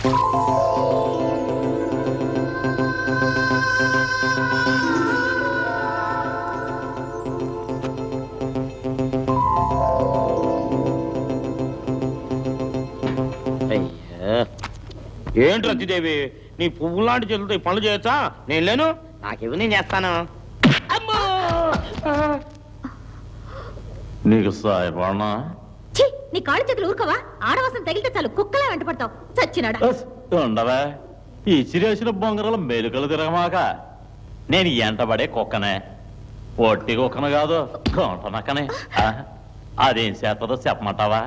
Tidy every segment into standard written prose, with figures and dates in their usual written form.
ఏంటి రతిదేవి, నీ పువ్వు లాంటి చేతులతో పనులు చేయొచ్చా? నేను లేను, నాకేవి నేను చేస్తాను. నీకు సాయపడనా? నీ కాళ్ళు చేతులు ఊరుకోవా? ఆడవాసం తగిలితే చాలు కుక్కలా వెంట పడతావు. చచ్చినాడా ఉండవా? ఈ చిరేసిన బొంగరలు మెలుకలు తిరగమాక. నేను ఎంటబడే కుక్కనే, ఒట్టి కుక్కను కాదు, గొంట నక్కనే. అదేం చేస్తుందో చెప్పమంటావా?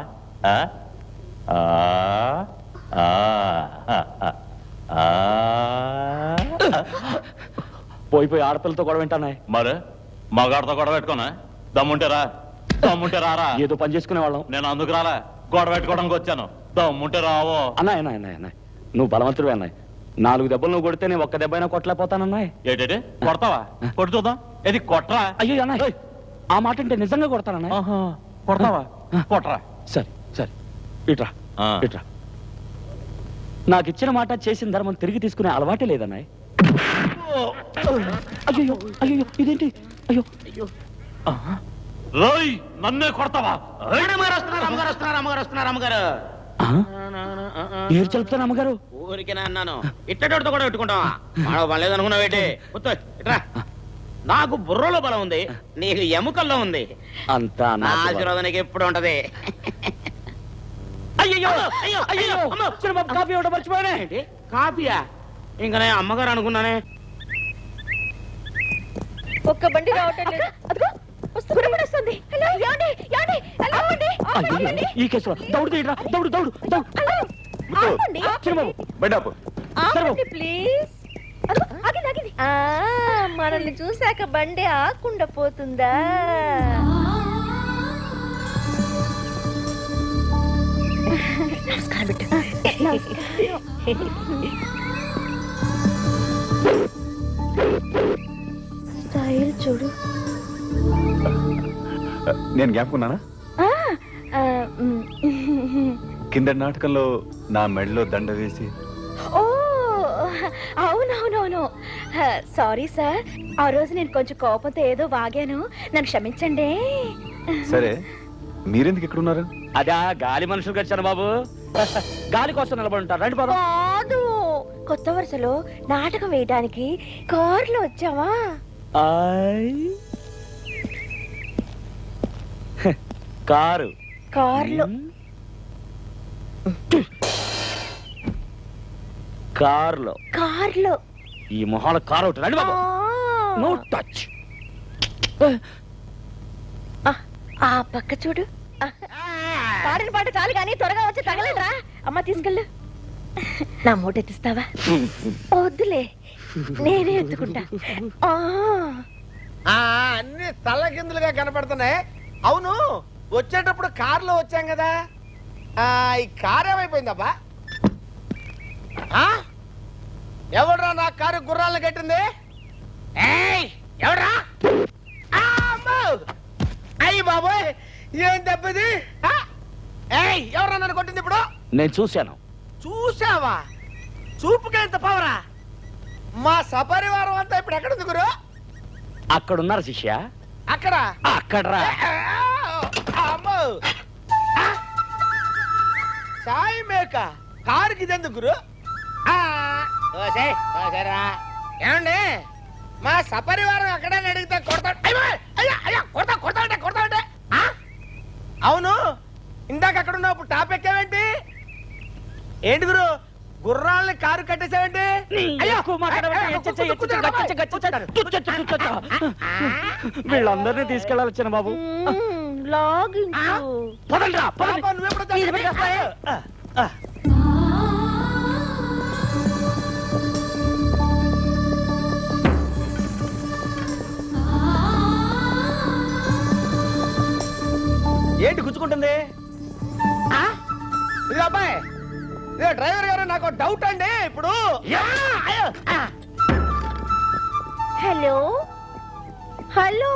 పోయిపోయి ఆడపిల్లతో గొడవ వింటానే. మరి మగాడితో గొడవ పెట్టుకోనా? దమ్ముంటేరా, దమ్ముంటే రారా. ఏదో పని చేసుకునే వాళ్ళం. నేను అందుకు రాలా, గొడవ పెట్టుకోవడానికి వచ్చాను. దమ్ముంటే రావో. అన్నాయ్ నువ్వు బలవంతుడివే అన్నాయ్. 4 దెబ్బలు నువ్వు కొడితే నేను ఒక్క దెబ్బ అయినా కొట్టలేకపోతానన్నాయ్. ఏంటంటే కొడతావా? కొట్టి చూద్దాం. ఏది కొట్రా? అయ్యో అన్నాయ్, ఆ మాట అంటే నిజంగా కొడతానన్నాయ్. కొడతావా? కొట్రా. సరే సరే, ఇట్రా ఇట్రా. నాకు ఇచ్చిన మాట చేసిన ధర్మం తిరిగి తీసుకునే అలవాటే లేదన్నాయ్. అయ్యో అయ్యో ఇదేంటి? అయ్యో అయ్యో, రోయ్ నన్నే కొడతావా? అమ్మగారు ఏరు చెప్తాను అమ్మగారు. ఊరికేనా అన్నాను, ఇట్టడితో కూడా పెట్టుకుంటావా? పర్లేదు అనుకున్నావేంటి? ఇట్రా. నాకు బుర్రలో బలం ఉంది, నీకు ఎముకల్లో ఉంది. అంతా ఆశీర్వాదానికి ఎప్పుడు ఉంటది. కాఫీ ఇవ్వడం మర్చిపోయానే. కాఫీయా? ఇంకా నేను అమ్మగారు అనుకున్నానే. ఒక్క బండి రావటం లేదు. ఈ కేసులో దౌడు తీయరా, దౌడు దౌడు దౌడు. మనల్ని చూశాక బండి ఆకుండా పోతుందా? స్టైల్ చూడు. నేను జ్ఞాపకున్నానా? కింద నాటకంలో నా మెడలో దండ వేసి. ఓ అవునవునవును, సారీ సార్. ఆ రోజు నేను కొంచెం కోపంతో ఏదో వాగాను, నన్ను క్షమించండి. సరే, మీరెందుకు ఇక్కడ ఉన్నారు? అదా గాలి మనుషులు గడిచాను బాబు, గాలి కోసం నిలబడి ఉంటారు. రండి బాబు. కాదు, కొత్త వరుసలో నాటకం వేయడానికి కారులో వచ్చావా? కారు కార్లో కార్లో కార్లో ఈ మొహాల కారు ఒకటి. రండి బాబు. No touch. ఆ పక్క చూడు. పాడిన పాట చాలు గాని త్వరగా వచ్చి తగలరా. అమ్మ తీసుకెళ్ళు. నా మూట ఎత్తిస్తావా? వద్దులే, నేనే ఎత్తుకుంటా. అన్ని తల్లకిందులుగా కనపడుతున్నాయి. అవును, వచ్చేటప్పుడు కారులో వచ్చాం కదా, ఈ కారు ఏమైపోయిందబ్బా? ఎవడ్రా నా కారు గుర్రాలను కట్టింది? ఎవడ్రా? అయ్యి బాబోయ్, ఏం దెబ్బది? ఎవరా నన్ను కొట్టింది ఇప్పుడు? నేను చూశాను. చూసావా? చూపుకే ఎంత పవరా? మా సపరివారం అంతా ఇప్పుడు ఎక్కడుంది గురు? అక్కడున్నారు శిష్య. అక్కడ అక్కడరా. సాయి మేక కారుకి ఇదెందుకు గురు? ఏమండి, మా సపరివారం అక్కడే అడిగితే కొడతాంటే. అవును, ఇందాక అక్కడ ఉన్నప్పుడు టాప్ ఎక్కావేంటి? ఏంటి గురు, గుర్రాలని కారు కట్టేసావేంటి? వీళ్ళందరినీ తీసుకెళ్ళాలి చిన్న బాబు. ఏంటి గుచ్చుకుంటుంది? ఇది అబ్బాయి, ఇదే డ్రైవర్ గారు, నాకు డౌట్ అండి. ఇప్పుడు హలో హలో,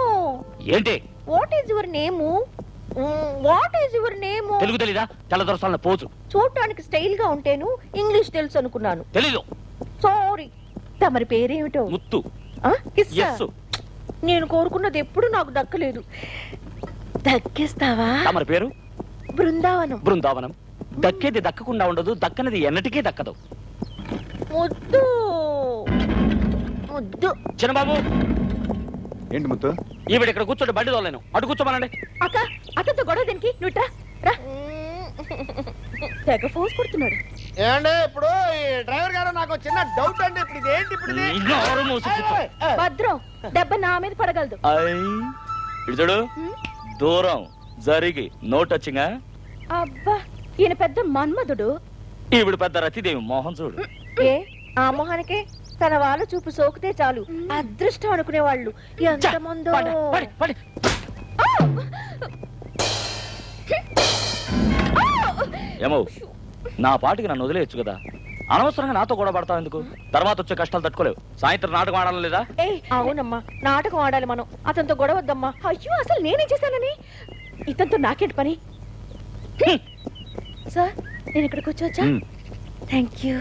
ఏంటి? What is your name? What is your name? Telugu తెలీదా? తెల్లదొరసాల పోజు. చూడటానికి స్టైల్ గా ఉంటేను ఇంగ్లీష్ తెలుసు అనుకున్నాను. తెలీదు. సారీ. తమరి పేరేమిటో? ముత్తు. కిస్సా? యస్సు. నేను కోరుకున్నది ఎప్పుడు నాకు దక్కలేదు. దక్కిస్తావా? తమరి పేరు? బృందావనం. బృందావనం. దక్కేది దక్కకుండా ఉండదు, దక్కనిది ఎన్నటికీ దక్కదు. ముద్దు ముద్దు. చిన్నబాబు, ఏంటి ముత్తు? ఈవిడ ఇక్కడ కూర్చోండి, బండి తోలేను. అటు కూర్చోమనండి. అక్క, అతనితో గొడవ దీనికి నువ్వు రా. తెగ ఫోర్స్ కొడుతున్నాడు. ఏమండి ఇప్పుడు ఈ డ్రైవర్ గారు నాకు చిన్న డౌట్ అండి. ఇప్పుడు ఇది ఏంటి? ఇప్పుడు ఇది నోరు మూసి కూర్చో. భద్రం, దెబ్బ నా మీద పడగలదు. ఇటు చూడు, దూరం జరిగి నో టచింగా. అబ్బా, ఈయన పెద్ద మన్మధుడు. ఈవిడ పెద్ద రతిదేవి, మోహన్ చూడు. ఏ ఆ మొహానికే తన వాళ్ళ చూపు సోకితే చాలు అదృష్టం అనుకునే వాళ్ళు ఎంతమందో. పడి, పడి, పడి. ఏమో నా పాటికి నన్ను వదిలేయచ్చు కదా, అనవసరంగా నాతో కూడా పడతావు ఎందుకు? తర్వాత వచ్చే కష్టాలు తట్టుకోలేవు. సాయంత్రం నాటకం ఆడాలి లేదా? ఏ అవునమ్మా, నాటకం ఆడాలి మనం. అతనితో గొడవద్దమ్మా. అయ్యో, అసలు నేనేం చేశానని? ఇతనితో నాకేంటి పని? సార్, నేను ఇక్కడికి వచ్చా? Thank you.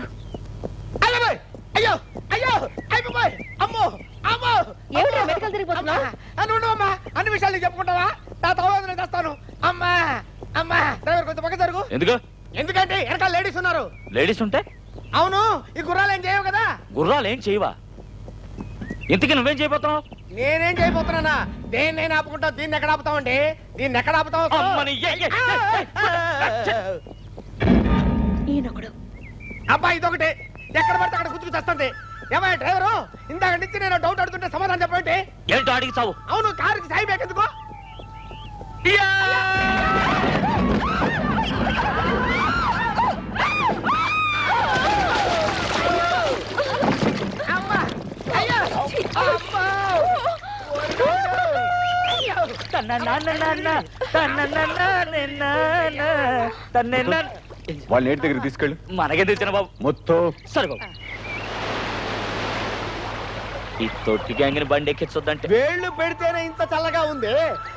అయ్యో అయ్యో అయిపోయి అమ్మో అమ్మో. ఏమిటా మెడికల్ తిరిగిపోతున్నావు? అమ్మా, అన్ని విషయాలు నీకు చెప్పుకుంటావా? నా తోడు చేస్తాను. అమ్మా అమ్మా, డ్రైవర్ కొంచెం పక్క జరుగు. ఎందుకు? ఎందుకంటే వెనకాల లేడీస్ ఉన్నారు. లేడీస్ ఉంటే? అవును, ఈ గుర్రాలు ఏం చేయవు కదా. గుర్రాలు ఏం చేయవా? ఇంతకీ నువ్వేం చేయబోతున్నావు? నేనేం చేయబోతున్నానా? దేన్ని నేను ఆపుకుంటా, దీన్ని ఎక్కడ ఆపుతామండి? దీన్ని ఎక్కడ ఆపుతావు? ఈయనొకడు. అబ్బా, ఇదొకటి ఎక్కడ పడితే అక్కడ గుర్తుకు తెస్తుంది. ఏమయ్య డ్రైవరు, ఇందాక నుంచి నేను డౌట్ అడుగుతుంటే సమాధానం చెప్పండి. ఏంటో అడిగి చావు. అవును, కారుకి సాయి బేకెందుకో? వాళ్ళని ఏంటి దగ్గర తీసుకెళ్ళు. మనకేంటి చిన్నబాబు? మొత్తం సరే బాబు, ఈ తొట్టి గ్యాంగ్ని బండి ఎక్కించొద్దంటే. వేళ్ళు పెడితేనే ఇంత చల్లగా ఉంది,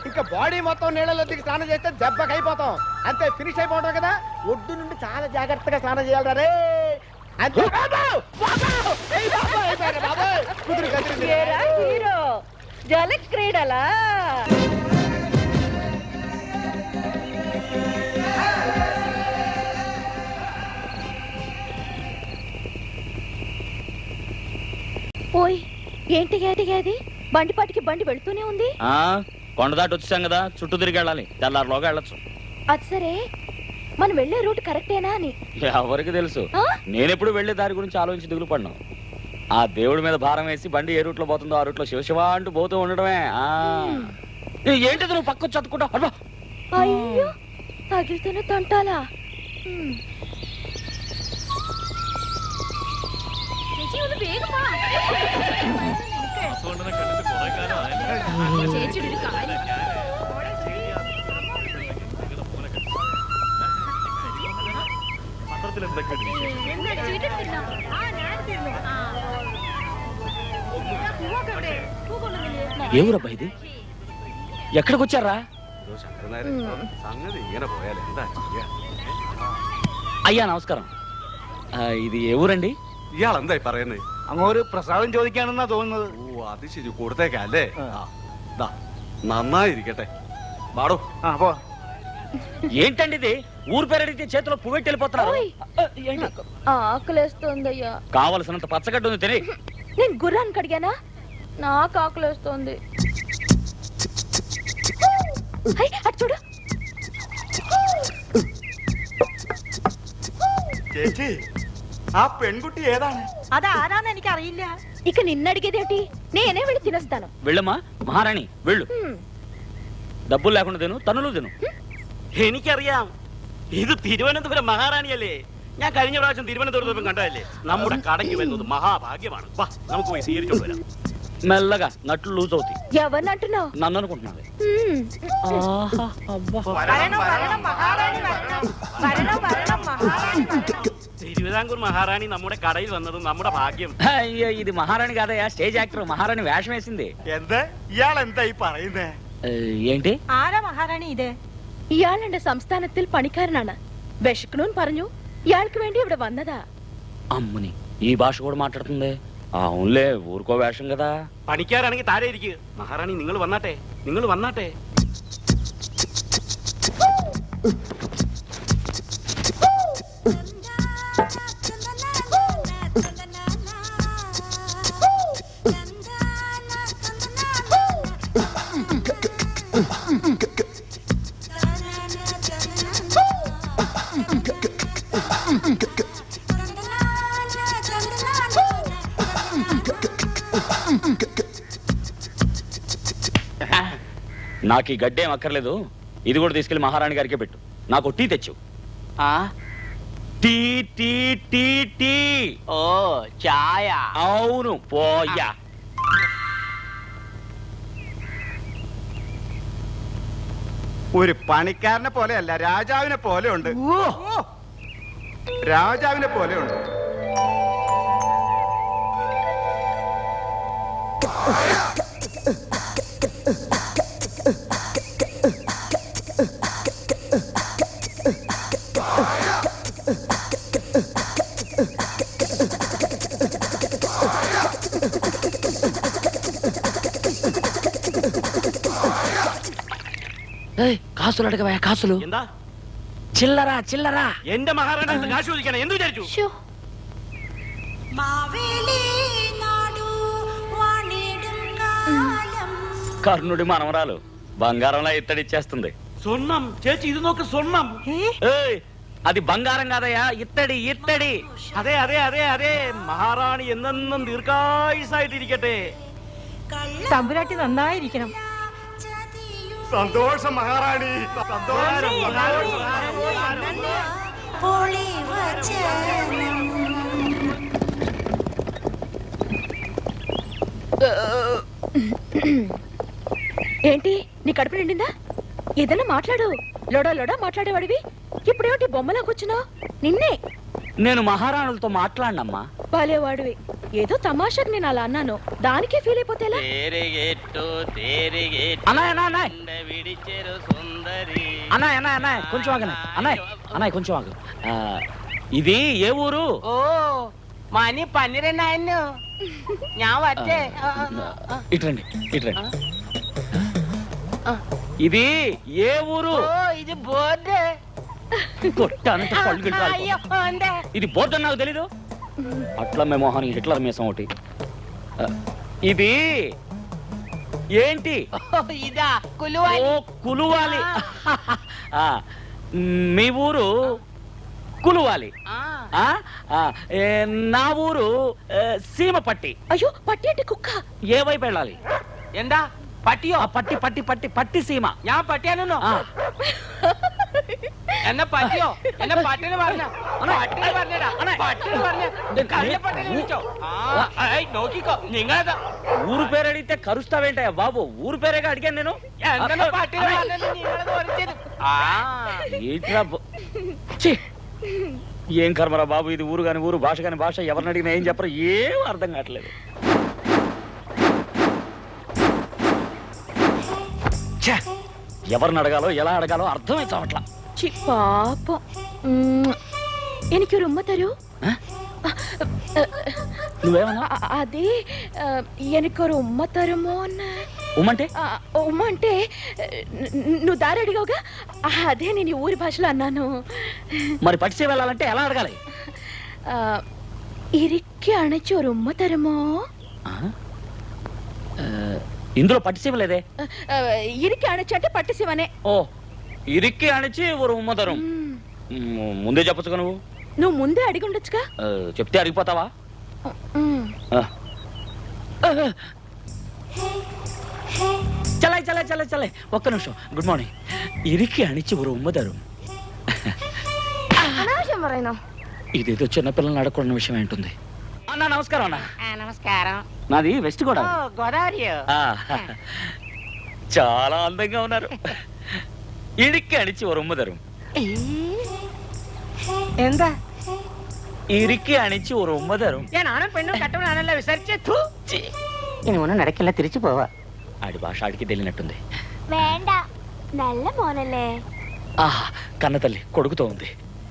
ఇంకా బాడీ మొత్తం నీళ్ళలో దిగి స్నానం చేస్తే దెబ్బకి అయిపోతాం. అంతే, ఫినిష్ అయిపోవడం కదా. ఒడ్డు నుండి చాలా జాగ్రత్తగా స్నానం చేయాలి రే. అంతే. ఏరా హీరో, జల క్రీడలా? ఓయ్, ఏంటి అది? బండిపాటికి బండి వెళ్తూనే ఉంది. కొండ దాటి వచ్చాం కదా, చుట్టూ తిరిగి వెళ్ళాలి. తెల్లారిలోగా వెళ్ళొచ్చు. అది సరే, మనం వెళ్లే రూట్ కరెక్టేనా అని ఎవరికి తెలుసు? నేనెప్పుడు వెళ్లే దారి గురించి ఆలోచించి దిగులు పడినా. ఆ దేవుడి మీద భారం వేసి బండి ఏ రూట్ లో పోతుందో ఆ రూట్ లో శివశివ అంటూ పోతూ ఉండడమే. ఏంటిది నువ్వు పక్క చదువుకుంటావు? అయ్యో, తగిలితేనే తంటాలా? ఎవరబ్బా ఇది? ఎక్కడికి వచ్చారా? അയ്യാ നമസ്കാരം. ഇത് എവൂരണ്ടി? ഇയാളെന്തായി പറയുന്നത്? അങ്ങോട്ട് പ്രസാദം ചോദിക്കാണെന്നാ തോന്നുന്നത്. ഓ അത് ശരി, കൊടുത്തേക്കല്ലേ. നന്നായിരിക്കട്ടെ. വാടോ. പോ. ఏంటండి ఇది? ఊరు పేరు అడిగితే చేతిలో పువ్వెట్టి వెళ్ళిపోతున్నారు. ఆకలేస్తోందయ్యా. కావలసినంత పచ్చగడ్డ ఉంది తిని. నేను గుర్రానికి అడిగానా? నాకు ఆకలేస్తోంది. అటు చూడు. ചേച്ചി, ആ പെൺകുട്ടി ഏതാണ്? అదారాന്ന് എനിക്ക് അറിയില്ല. ఇక నిన్నడిగేదేంటి? నేనే వెళ్ళి తినేస్తాను. వెళ్ళమ్మా మహారాణి, వెళ్ళు. డబ్బులు లేకుండా తిను, తనులు తిను. എനിക്കറിയാം, ഇത് തിരുവനന്തപുരം മഹാറാണിയല്ലേ. ഞാൻ കഴിഞ്ഞ പ്രാവശ്യം തിരുവനന്തപുരത്ത് കണ്ടതല്ലേ. നമ്മുടെ കടയ്ക്ക് വരുന്നത് മഹാഭാഗ്യമാണ്. വാ, നമുക്ക് പോയി സ്വീകരിച്ചോണ്ട് വരാം. మెల్లగా నట్లు లూజ్ అవుతాయి. ఎవరిని అంటున్నావు? నన్ను అనుకుంటున్నాను. തിരുവിതാംകൂർ മഹാറാണി നമ്മുടെ കടയിൽ വന്നത് നമ്മുടെ ഭാഗ്യം. అయ్యో, ఇది మహారాణి కాదయ్యా, స్టేజ్ యాక్టర్. మహారాణి వేషం వేసింది. എന്താ ഇയാൾ എന്തായി പറയുന്നേ? ఏంటి? ആരാ മഹാറാണി? ഇത് ഇയാൾ എന്റെ സംസ്ഥാനത്തിൽ പണിക്കാരനാണ്. വിശക്കണൂന്ന് പറഞ്ഞു. ഇയാൾക്ക് വേണ്ടി ഇവിടെ വന്നതാ. అమ్మని ఈ భాష కూడా మాట్లాడుతుంది. అవునులే ఊరుకో వేషం కదా. പണിക്കാരാണെങ്കിൽ താഴെ ഇരിക്കുക. മഹാറാണി നിങ്ങൾ വന്നാട്ടെ, നിങ്ങൾ വന്നാട്ടെ. నాకు ఈ గడ్డేం అక్కర్లేదు. ఇది కూడా తీసుకెళ్లి మహారాణి గారికే పెట్టు. నాకు టీ తెచ్చు. Tea tea tea tea. ഓ ചായ. అవును పోయా. ഒരു പണിക്കാരനെ പോലെയല്ല, രാജാവിനെ പോലെ ഉണ്ട്. രാജാവിനെ പോലെ ഉണ്ട്. కాసులు అడగవా? కాసులు എന്താ? చిల్లరా చిల్లరా. എന്റെ മഹാറാണി അടുത്ത് കാശ് ചോദിക്കണം. എന്ത് വിചാരിച്ചു? కర్ణుడి మనవరాలు బంగారంలా ఇత్తడిచ్చేస్తుంది. സ്വർണം ചേച്ചി, ഇത് നോക്ക്, സ്വർണം. ఏయ్, అది బంగారం కాదయ్యా, ఇత్తడి ఇత్తడి. അതെ അതെ അതെ അതെ. മഹാറാണി എന്നെന്നും ദീർഘായുസായിട്ടിരിക്കട്ടെ. തമ്പുരാട്ടി നന്നായിരിക്കണം. സന്തോഷം മഹാറാണി, സന്തോഷം. ఏంటి నీ కడుపు నిండిందా? ఏదైనా మాట్లాడు. లోడా లోడా మాట్లాడేవాడివి ఇప్పుడేమిటి బొమ్మలా కూర్చున్నావు? నిన్నే. నేను మహారాణులతో మాట్లాడినమ్మా. బాలేవాడివి. ఏదో తమాషాకి నేను అలా అన్నాను, దానికే ఫీల్ అయిపోతేలా? అన్నాయ్ అన్నాయ్ అన్నాయ్ కొంచెం ఆగనే. అన్నాయ్ అన్నాయ్ కొంచెం ఆగు. ఇది ఏ ఊరు? ఓ మనీ 12 ഞാൻ വരട്ടെ. ఇట్రండి ఇట్రండి. ఇది ఏ ఊరు? ఓ ఇది బోర్డు. కొట్టానంటే పళ్ళు గిట్టాలి. అయ్యో అందే. ఇది బోర్డు అని నాకు తెలీదు. అట్లా మే మొహానికి హిట్లర్ మీసం ఒకటి. ఇది ఏంటి? ఇదా కులువాలి. ఓ కులువాలి. మీ ఊరు కులువాలి. నా ఊరు సీమపట్టి. అయ్యో పట్టి అంటే కుక్క. ఏ వైపు వెళ్ళాలి? എന്താ പട്ടിയോ? పట్టి పట్టి పట్టి పట్టి సీమ. ഞാൻ പട്ടിയാണെന്നോ? എന്നെ പറ്റിയോ? എന്നെ പട്ടിന് പറഞ്ഞ പട്ടിന് പറഞ്ഞടാ. പട്ടിന് പറഞ്ഞ പട്ടിനെ വിളിച്ചോ? നോക്കിക്കോ നിങ്ങളതാ. ఊరు పేరు అడిగితే కరుస్తావేంటయ్యా బాబు? ఊరు పేరేగా అడిగాను నేను. എന്നെ പട്ടിന് പറഞ്ഞത് നിങ്ങളത് ഒരിച്ചത്. ఏం కర్మరా బాబు, ఇది ఊరు కాని ఊరు, భాష కాని భాష. ఎవరిని అడిగినా ఏం చెప్పరు, ఏం అర్థం కావట్లేదు. ఎవరిని అడగాలో ఎలా అడగాలో అర్థమై చావట్లా. పాపం. എനിക്കൊരു ഉമ്മ തരൂ. నువ్వేమన్నా? అది എനിക്കൊരു ఉమ్మ తరుమో అన్న. ఉమ్మంటే? ఉమ్మ అంటే నువ్వు దారి అడిగావుగా, అదే నేను ఈ ఊరి భాషలో అన్నాను. మరి పట్టిసే వెళ్ళాలంటే ఎలా అడగాలి? ఇరికి అణచి ఒక ఉమ్మ తరుమో. ఇందులో పట్టిసీమ లేదే. ఇరికి అణచి అంటే పట్టిసీమనే. ఓ ఇరికి అణచి ఒక ఉమ్మతరం. ముందే చెప్పచ్చుగా నువ్వు. నువ్వు ముందే అడిగి ఉండొచ్చుగా. చెప్తే అడిగిపోతావా? చలాయ్ చలాయ్ చలాయ్ చలాయ్. ఒక్క నిమిషం. Good morning. ఇరికి అణిచి ఒక ఉమ్మతరం. ఇదేదో చిన్నపిల్లల్ని అడగకూడని విషయం ఏంటుంది. అన్న నమస్కారం. అన్న నమస్కారం. నాది వెస్ట్ గోదావరి. గోదావరి. చాలా అందంగా ఉన్నారు. ఇడికి అణిచి ఒక ఉమ్మతరం. എന്താ ഇരിക്കി അണിച്ച് ഒരു ഉമ്മ തരും. ഞാൻ ആണും പെണ്ണും കട്ടവനാണല്ലോ വിചാരിച്ചു. ഇനി ഒന്നും നടക്കില്ല, തിരിച്ചു പോവാ. ആടി ഭാഷ ആടിക്ക് തെളിഞ്ഞിട്ടുണ്ട്. വേണ്ട, നല്ല മോനല്ലേ. ఆహా కన్న తల్లి కొడుకుతో ఉంది.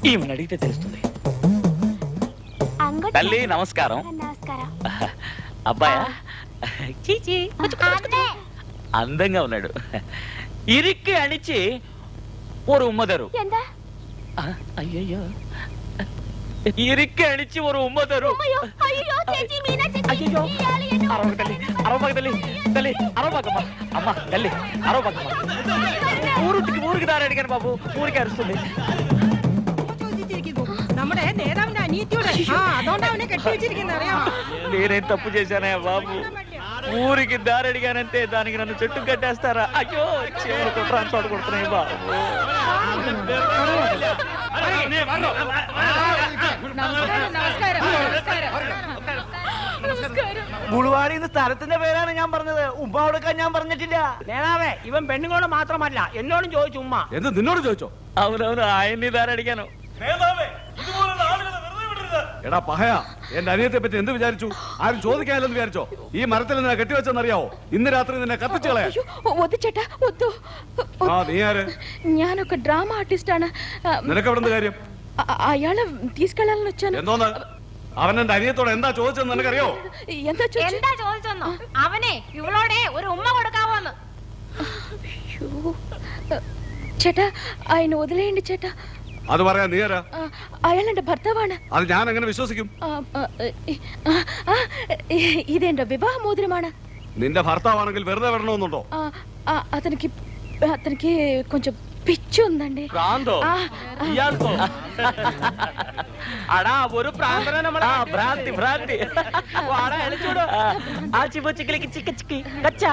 ఈమెను అడిగితే తెలుస్తుంది. తల్లి నమస్కారం. అబ్బాయా? అందంగా ఉన్నాడు. ఇరిక్కి అణిచి ஒரு ఉమ్మదరు. అయ్యయ్యో ఇరిక్కి అణిచి ஒரு ఉమ్మదరు. అయ్యో అరవక తల్లి, అరవక తల్లి, తల్లి అరవకమ్మ. అమ్మ తల్లి అరవకమ్మ. ఊరికి దారి అడిగాను బాబు, ఊరికి అరుస్తుంది. నేనేం తప్పు చేశానయ్యా బాబు? ఊరికి దారి అడిగానంటే దానికి నన్ను చెట్టు కట్టేస్తారా? అయ్యో చేతులు కొట్టరాని చోట కొడుతున్నాయి బాబు. മുളുവാടിന്ന് സ്ഥലത്തിന്റെ പേരാണ് ഞാൻ പറഞ്ഞത്. ഉമ്മ കൊടുക്കാൻ ഞാൻ പറഞ്ഞിട്ടില്ല. നേതാവേ, ഇവൻ പെണ്ണുങ്ങളോട് മാത്രമല്ല എന്നോടും ചോദിച്ചു ഉമ്മ. എന്ത് നിന്നോട് ചോദിച്ചോ? అవునవును ఆయన్ని దారి అడిగాను. എടാ പഹയാ, എന്റെ അനിയത്തെ പറ്റി എന്ത് വിചാരിച്ചു? ആരും ചോദിക്കാനില്ലെന്ന് വിചാരിച്ചോ? ഈ മരത്തിൽ നിന്നെ കെട്ടിവെച്ചെന്നറിയാവോ? ഇന്ന് രാത്രി നിന്നെ കത്തിച്ചു കളയാ. వద్దు ചേട്ടാ వద్దు. ആ നീ ആര്? ഞാനൊക്കെ ഡ്രാമ ആർട്ടിസ്റ്റ് ആണ്. നിനക്ക് എവിടെ നിന്ന് കാര്യം? അയാളെ తీసుకెళ్ళాలని వచ్చాను. എന്തോന്ന്? അവൻ എന്റെ അനിയത്തോട് എന്താ ചോദിച്ചെന്ന് നിനക്കറിയോ? എന്താ ചോദിച്ചെന്നോ? അവനെ ഇവളോടെ ഒരു ഉമ്മ കൊടുക്കാവോന്ന്. ചേട്ടാ ఆయన వదిలేయండి ചേട്ടാ. അത് പറയാൻ നീ ആരാ? അയാൾ എന്റെ ഭർത്താവാണ്. അത് ഞാൻ എങ്ങനെ വിശ്വസിക്കും? ഇതെന്റെ വിവാഹമോതിരമാണ്. നിന്റെ ഭർത്താവാണെങ്കിൽ വെറുതെ വിടണമെന്നുണ്ടോ? అతనికి కొంచెం పిచ్చి ఉందండి. ప్రాంతో ఇయాల్కో അടാ ഒരു പ്രാന്തനെ നമ്മളെ భ్రాంతి భ్రాంతి വാടാ എളിച്ചൂടോ. ఆ చిబొచ్చికిలికి చిక్క చిక్కి కచ్చా